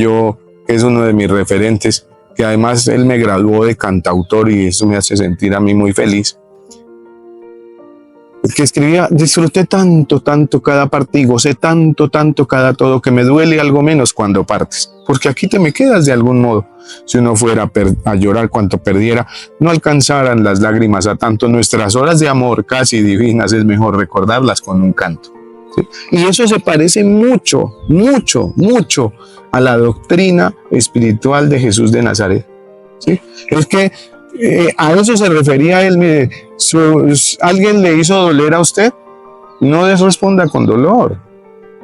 es uno de mis referentes, que además él me graduó de cantautor y eso me hace sentir a mí muy feliz. Que escribía, disfruté tanto cada parte y gocé tanto cada todo, que me duele algo menos cuando partes, porque aquí te me quedas de algún modo. Si uno fuera a llorar cuanto perdiera, no alcanzaran las lágrimas a tanto. Nuestras horas de amor casi divinas es mejor recordarlas con un canto, ¿sí? Y eso se parece mucho a la doctrina espiritual de Jesús de Nazaret, ¿sí? Es que a eso se refería él. ¿Alguien le hizo doler a usted? No responda con dolor.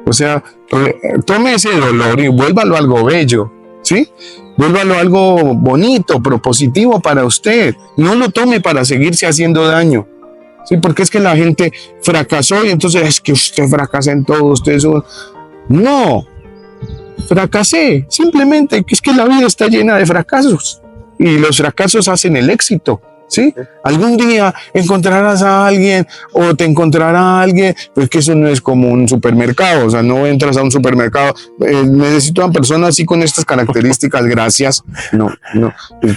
O sea, tome ese dolor y vuélvalo algo bello, ¿sí? Vuélvalo algo bonito, propositivo para usted. No lo tome para seguirse haciendo daño, ¿sí? Porque es que la gente fracasó y entonces es que usted fracasa en todo, usted eso. No, fracasé. Simplemente que es que la vida está llena de fracasos. Y los fracasos hacen el éxito, ¿sí? Algún día encontrarás a alguien o te encontrará alguien, pues que eso no es como un supermercado, o sea, no entras a un supermercado, necesito a una persona así con estas características, gracias. No.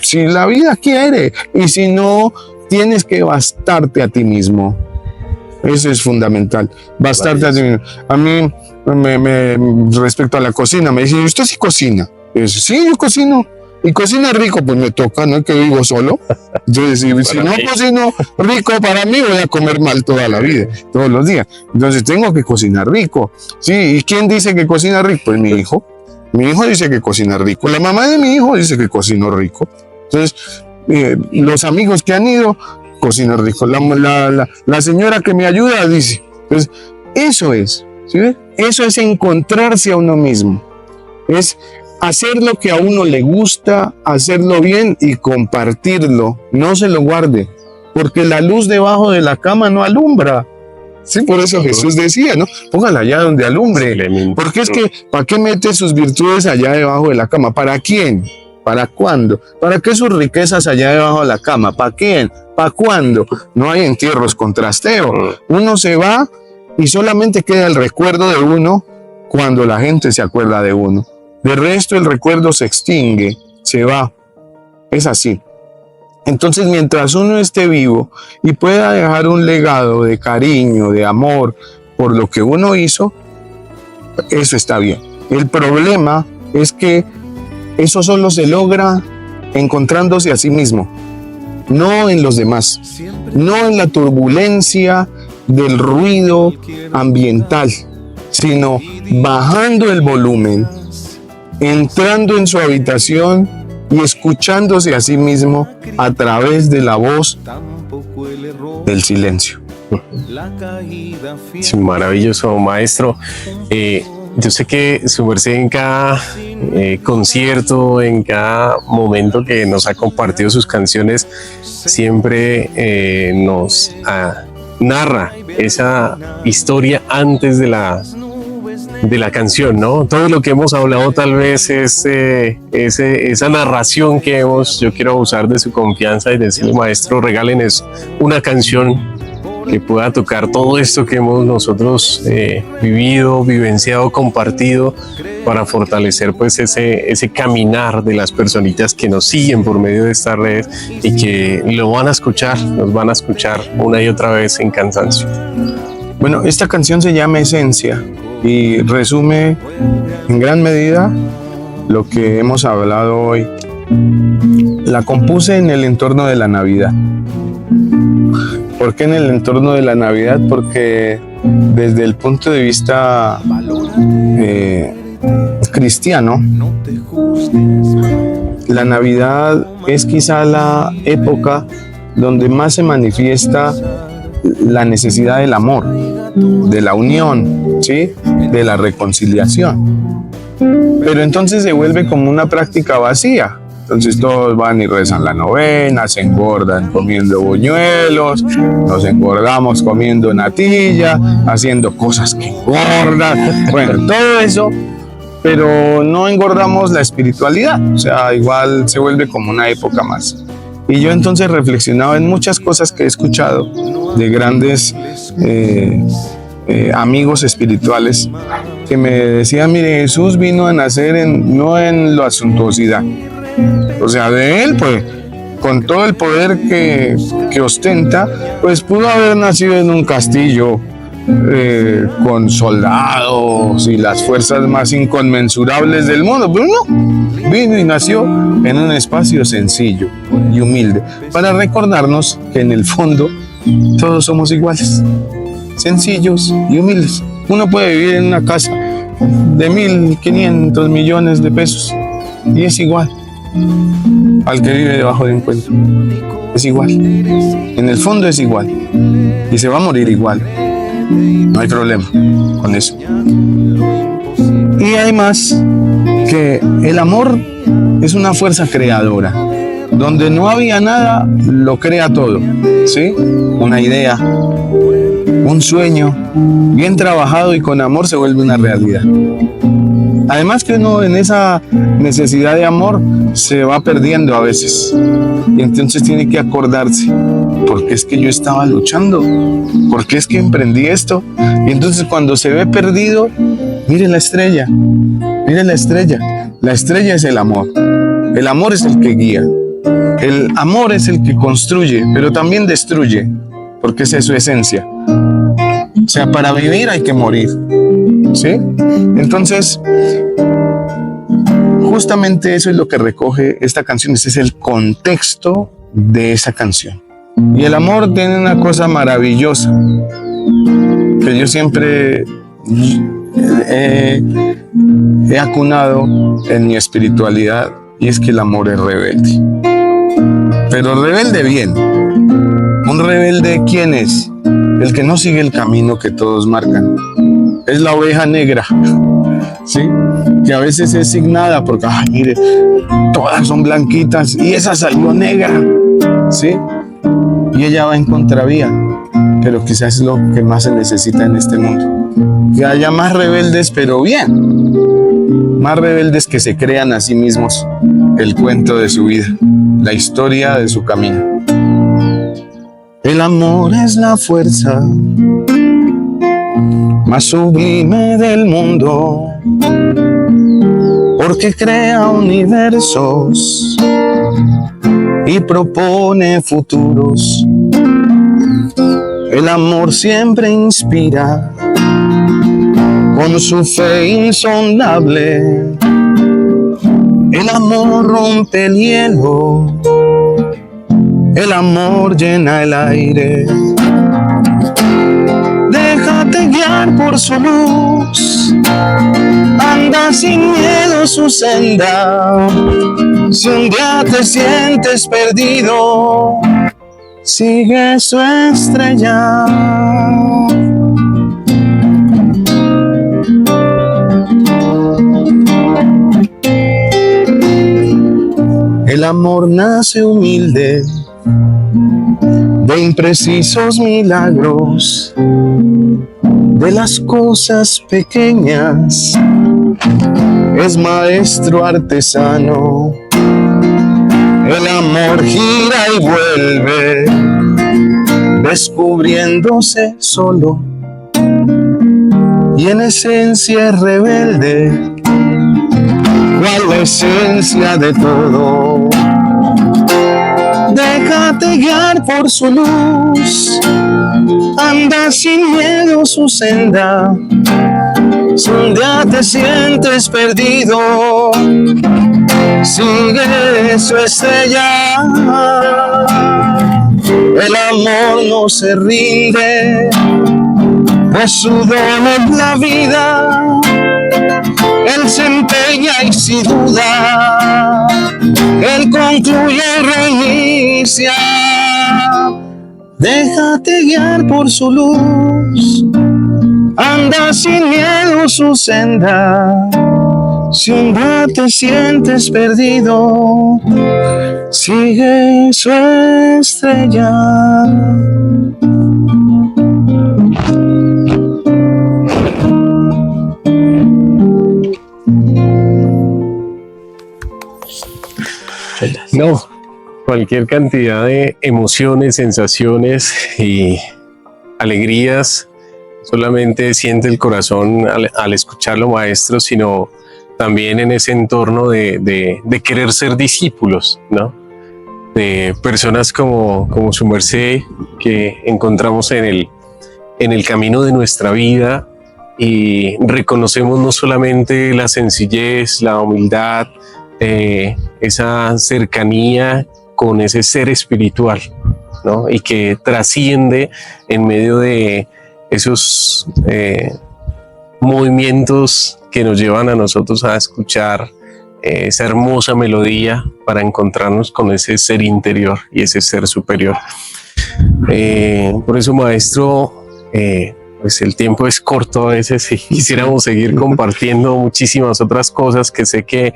Si la vida quiere y si no, tienes que bastarte a ti mismo. Eso es fundamental, bastarte a ti mismo. A mí, respecto a la cocina, me dicen, ¿usted sí cocina? Y yo, sí, yo cocino. Y cocina rico, pues me toca, no es que vivo solo. Entonces, si no cocino rico para mí, voy a comer mal toda la vida, todos los días. Entonces tengo que cocinar rico. Sí, ¿y quién dice que cocina rico? Pues mi hijo. Mi hijo dice que cocina rico. La mamá de mi hijo dice que cocino rico. Entonces, los amigos que han ido, cocina rico. La señora que me ayuda dice. Entonces, eso es, ¿sí ves? Eso es encontrarse a uno mismo. Es hacer lo que a uno le gusta, hacerlo bien y compartirlo. No se lo guarde, porque la luz debajo de la cama no alumbra. Sí, por eso Jesús decía, ¿no? Póngala allá donde alumbre. Porque es que, ¿para qué mete sus virtudes allá debajo de la cama? ¿Para quién? ¿Para cuándo? ¿Para qué sus riquezas allá debajo de la cama? ¿Para quién? ¿Para cuándo? No hay entierros con trasteo. Uno se va y solamente queda el recuerdo de uno cuando la gente se acuerda de uno. De resto, el recuerdo se extingue, se va. Es así. Entonces, mientras uno esté vivo y pueda dejar un legado de cariño, de amor por lo que uno hizo, eso está bien. El problema es que eso solo se logra encontrándose a sí mismo, no en los demás, no en la turbulencia del ruido ambiental, sino bajando el volumen, entrando en su habitación y escuchándose a sí mismo a través de la voz del silencio. Sí, maravilloso, maestro. Yo sé que su merced en cada concierto, en cada momento que nos ha compartido sus canciones, siempre nos narra esa historia antes de la canción, ¿no? Todo lo que hemos hablado tal vez es esa narración que yo quiero abusar de su confianza y decirle, maestro, regálenos una canción que pueda tocar todo esto que hemos nosotros vivido, vivenciado, compartido, para fortalecer pues ese caminar de las personitas que nos siguen por medio de esta red y que nos van a escuchar una y otra vez sin cansancio. Bueno, esta canción se llama Esencia y resume en gran medida lo que hemos hablado hoy, la compuse en el entorno de la Navidad. ¿Por qué en el entorno de la Navidad? Porque desde el punto de vista cristiano, la Navidad es quizá la época donde más se manifiesta la necesidad del amor, de la unión, ¿sí? De la reconciliación. Pero entonces se vuelve como una práctica vacía. Entonces todos van y rezan la novena, se engordan comiendo buñuelos, nos engordamos comiendo natilla, haciendo cosas que engordan. Bueno, todo eso, pero no engordamos la espiritualidad. O sea, igual se vuelve como una época más. Y yo entonces reflexionaba en muchas cosas que he escuchado de grandes amigos espirituales que me decían, mire, Jesús vino a nacer no en la suntuosidad. O sea, de él, pues, con todo el poder que ostenta, pues pudo haber nacido en un castillo con soldados y las fuerzas más inconmensurables del mundo, pero no, vino y nació en un espacio sencillo y humilde, para recordarnos que en el fondo todos somos iguales, sencillos y humildes. Uno puede vivir en una casa de 1.500 millones de pesos y es igual al que vive debajo de un puente. Es igual, en el fondo es igual y se va a morir igual. No hay problema con eso. Y además que el amor es una fuerza creadora. Donde no había nada, lo crea todo, ¿sí? Una idea, un sueño, bien trabajado y con amor se vuelve una realidad. Además que uno en esa necesidad de amor se va perdiendo a veces. Y entonces tiene que acordarse, ¿por qué es que yo estaba luchando? ¿Por qué es que emprendí esto? Y entonces cuando se ve perdido, mire la estrella, mire la estrella. La estrella es el amor. El amor es el que guía. El amor es el que construye, pero también destruye, porque esa es su esencia. O sea, para vivir hay que morir, ¿sí? Entonces, justamente eso es lo que recoge esta canción. Ese es el contexto de esa canción. Y el amor tiene una cosa maravillosa que yo siempre he acunado en mi espiritualidad, y es que el amor es rebelde. Pero rebelde bien. ¿Un rebelde quién es? El que no sigue el camino que todos marcan. Es la oveja negra, ¿sí? Que a veces es signada porque, ay, mire, todas son blanquitas y esa salió negra, ¿sí? Y ella va en contravía, pero quizás es lo que más se necesita en este mundo. Que haya más rebeldes, pero bien. Más rebeldes que se crean a sí mismos el cuento de su vida, la historia de su camino. El amor es la fuerza más sublime del mundo, porque crea universos y propone futuros. El amor siempre inspira con su fe insondable. El amor rompe el hielo, el amor llena el aire. Déjate guiar por su luz, anda sin miedo su senda. Si un día te sientes perdido, sigue su estrella. El amor nace humilde de imprecisos milagros, de las cosas pequeñas. Es maestro artesano. El amor gira y vuelve, descubriéndose solo, y en esencia es rebelde, cual la esencia de todo. Déjate guiar por su luz, anda sin miedo su senda. Si un día te sientes perdido, sigue su estrella. El amor no se rinde, pues su don es la vida. Él se empeña y sin duda, él concluye y reinicia. Déjate guiar por su luz, anda sin miedo su senda. Si un día te sientes perdido, sigue su estrella. No, cualquier cantidad de emociones, sensaciones y alegrías solamente siente el corazón al escucharlo, maestro, sino también en ese entorno de querer ser discípulos, ¿no? De personas como su merced que encontramos en el camino de nuestra vida y reconocemos no solamente la sencillez, la humildad, esa cercanía con ese ser espiritual, ¿no? Y que trasciende en medio de esos movimientos que nos llevan a nosotros a escuchar esa hermosa melodía para encontrarnos con ese ser interior y ese ser superior. Por eso, maestro, pues el tiempo es corto a veces y quisiéramos seguir compartiendo muchísimas otras cosas que sé que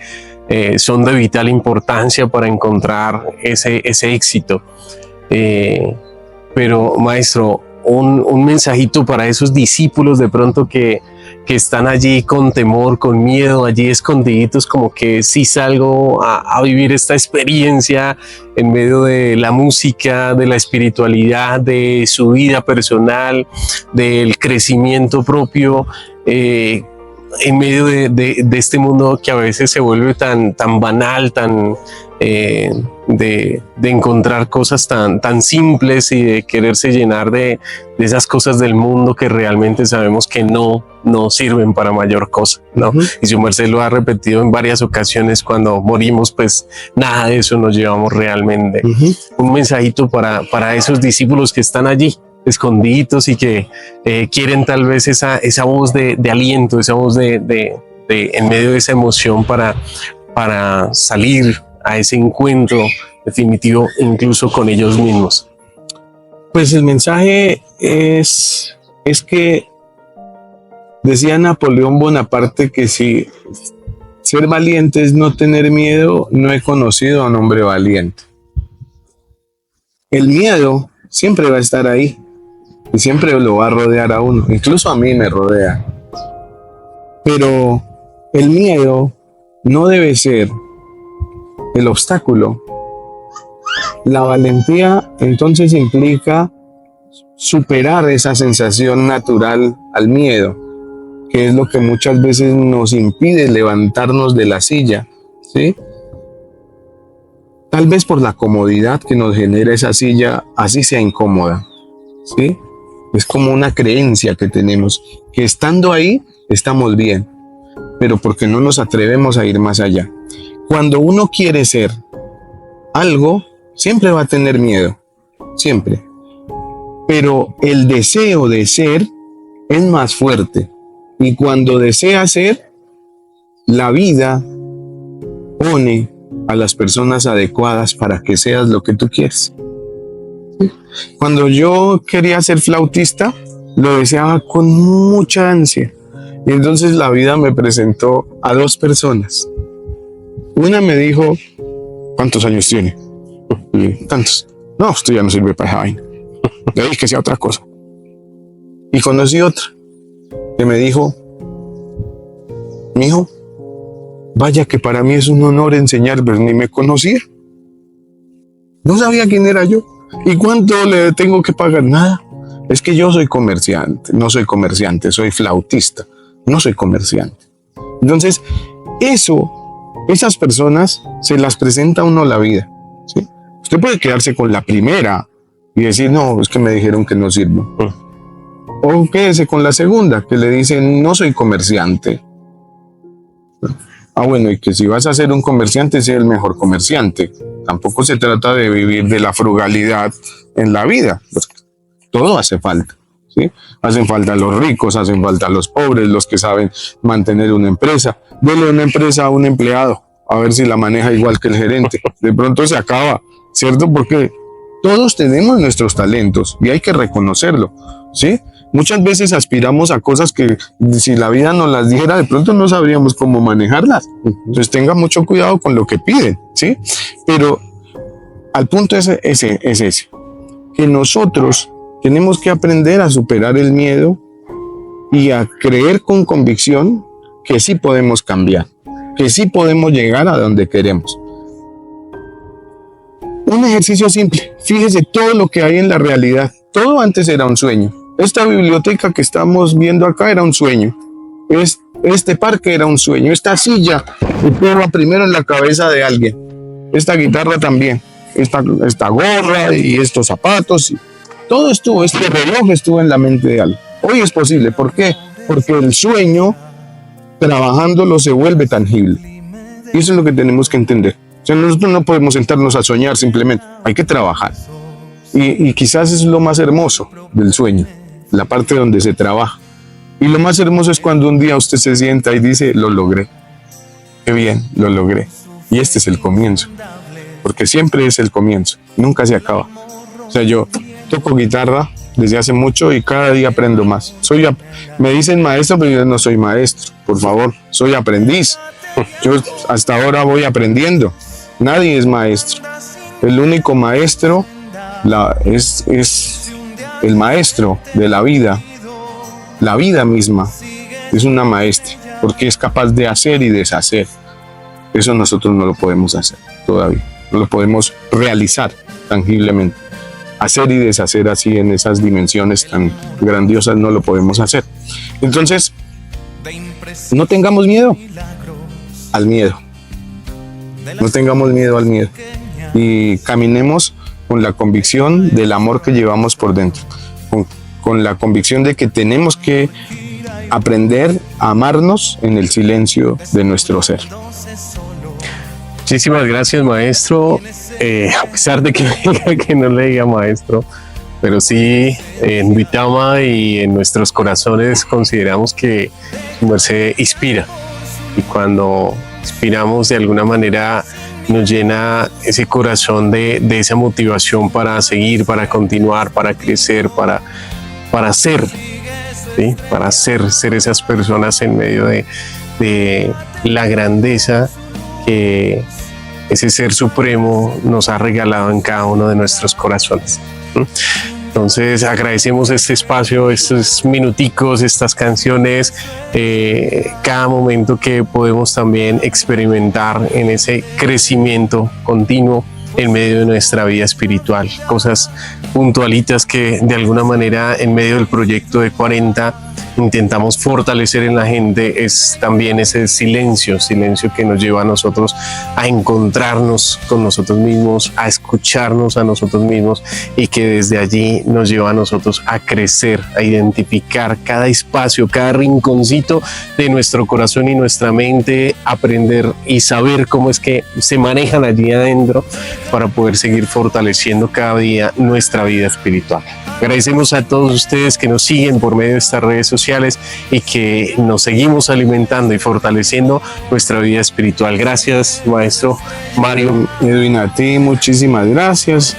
son de vital importancia para encontrar ese éxito. Pero, maestro, un mensajito para esos discípulos de pronto que están allí con temor, con miedo, allí escondiditos, como que sí salgo a vivir esta experiencia en medio de la música, de la espiritualidad, de su vida personal, del crecimiento propio, en medio de este mundo que a veces se vuelve tan banal, de encontrar cosas tan simples y de quererse llenar de esas cosas del mundo que realmente sabemos que no sirven para mayor cosa, ¿no? Y su merced lo ha repetido en varias ocasiones: cuando morimos, pues nada de eso nos llevamos realmente. Un mensajito para esos discípulos que están allí escondiditos y que quieren tal vez esa voz de aliento, esa voz de en medio de esa emoción para salir a ese encuentro definitivo incluso con ellos mismos. Pues el mensaje es que decía Napoleón Bonaparte que si ser valiente es no tener miedo, no he conocido a un hombre valiente. El miedo siempre va a estar ahí y siempre lo va a rodear a uno, incluso a mí me rodea. Pero el miedo no debe ser el obstáculo. La valentía entonces implica superar esa sensación natural al miedo, que es lo que muchas veces nos impide levantarnos de la silla, ¿sí? Tal vez por la comodidad que nos genera esa silla, así sea incómoda, ¿sí? Es como una creencia que tenemos, que estando ahí estamos bien, pero porque no nos atrevemos a ir más allá. Cuando uno quiere ser algo, siempre va a tener miedo, siempre. Pero el deseo de ser es más fuerte. Y cuando desea ser, la vida pone a las personas adecuadas para que seas lo que tú quieres. Cuando yo quería ser flautista, lo deseaba con mucha ansia. Y entonces la vida me presentó a dos personas. Una me dijo: ¿cuántos años tiene? Tantos. No, esto ya no sirve para esa vaina. Le dije que sea otra cosa. Y conocí otra que me dijo: mijo, vaya que para mí es un honor enseñar, pero ni me conocía. No sabía quién era yo. ¿Y cuánto le tengo que pagar? Nada. Es que yo soy comerciante. No soy comerciante, soy flautista. No soy comerciante. Entonces, esas personas se las presenta a uno la vida, ¿sí? Usted puede quedarse con la primera y decir: no, es que me dijeron que no sirvo. O quédese con la segunda, que le dicen: no soy comerciante, Ah, bueno, y que si vas a ser un comerciante, sea el mejor comerciante. Tampoco se trata de vivir de la frugalidad en la vida, pues todo hace falta, ¿sí? Hacen falta los ricos, hacen falta los pobres, los que saben mantener una empresa. Dele una empresa a un empleado, a ver si la maneja igual que el gerente. De pronto se acaba, ¿cierto? Porque todos tenemos nuestros talentos y hay que reconocerlo, ¿sí? Muchas veces aspiramos a cosas que si la vida nos las diera, de pronto no sabríamos cómo manejarlas. Entonces tenga mucho cuidado con lo que piden, ¿sí? Pero al punto es ese, que nosotros tenemos que aprender a superar el miedo y a creer con convicción que sí podemos cambiar, que sí podemos llegar a donde queremos. Un ejercicio simple, fíjese todo lo que hay en la realidad. Todo antes era un sueño. Esta biblioteca que estamos viendo acá era un sueño. Este parque era un sueño. Esta silla estaba primero en la cabeza de alguien. Esta guitarra también. Esta gorra y estos zapatos. Todo estuvo, este reloj estuvo en la mente de alguien. Hoy es posible. ¿Por qué? Porque el sueño, trabajándolo, se vuelve tangible. Y eso es lo que tenemos que entender. O sea, nosotros no podemos sentarnos a soñar simplemente. Hay que trabajar. Y quizás es lo más hermoso del sueño, la parte donde se trabaja. Y lo más hermoso es cuando un día usted se sienta y dice, lo logré. Qué bien, lo logré. Y este es el comienzo. Porque siempre es el comienzo. Nunca se acaba. O sea, yo toco guitarra desde hace mucho y cada día aprendo más. Me dicen maestro, pero yo no soy maestro. Por favor, soy aprendiz. Yo hasta ahora voy aprendiendo. Nadie es maestro. El único maestro es el maestro de la vida. La vida misma es una maestra, porque es capaz de hacer y deshacer. Eso nosotros no lo podemos hacer todavía. No lo podemos realizar tangiblemente. Hacer y deshacer así en esas dimensiones tan grandiosas no lo podemos hacer. Entonces, no tengamos miedo al miedo. No tengamos miedo al miedo. Y caminemos con la convicción del amor que llevamos por dentro. Con la convicción de que tenemos que aprender a amarnos en el silencio de nuestro ser. Muchísimas gracias, maestro. A pesar de que no le diga maestro, pero sí en Duitama y en nuestros corazones consideramos que su merced inspira. Y cuando inspiramos, de alguna manera nos llena ese corazón de esa motivación para seguir, para continuar, para crecer, para ser, ¿sí? Para ser esas personas en medio de la grandeza que ese ser supremo nos ha regalado en cada uno de nuestros corazones. Entonces agradecemos este espacio, estos minuticos, estas canciones, cada momento que podemos también experimentar en ese crecimiento continuo en medio de nuestra vida espiritual. Cosas puntualitas que de alguna manera en medio del proyecto de 40 intentamos fortalecer en la gente es también ese silencio que nos lleva a nosotros a encontrarnos con nosotros mismos, a escucharnos a nosotros mismos y que desde allí nos lleva a nosotros a crecer, a identificar cada espacio, cada rinconcito de nuestro corazón y nuestra mente, aprender y saber cómo es que se manejan allí adentro para poder seguir fortaleciendo cada día nuestra vida espiritual. Agradecemos a todos ustedes que nos siguen por medio de estas redes sociales y que nos seguimos alimentando y fortaleciendo nuestra vida espiritual. Gracias, maestro Mario. Edwin, a ti muchísimas gracias,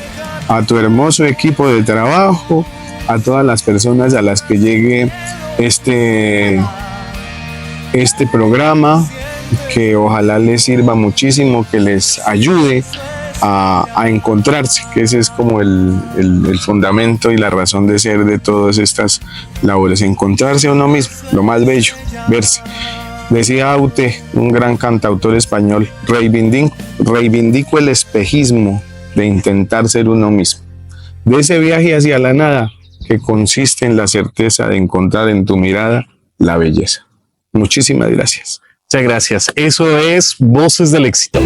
a tu hermoso equipo de trabajo, a todas las personas a las que llegue este programa, que ojalá les sirva muchísimo, que les ayude a encontrarse, que ese es como el fundamento y la razón de ser de todas estas labores, encontrarse a uno mismo, lo más bello, verse. Decía Aute, un gran cantautor español, reivindico el espejismo de intentar ser uno mismo, de ese viaje hacia la nada que consiste en la certeza de encontrar en tu mirada la belleza. Muchísimas gracias. Muchas gracias. Eso es Voces del Éxito.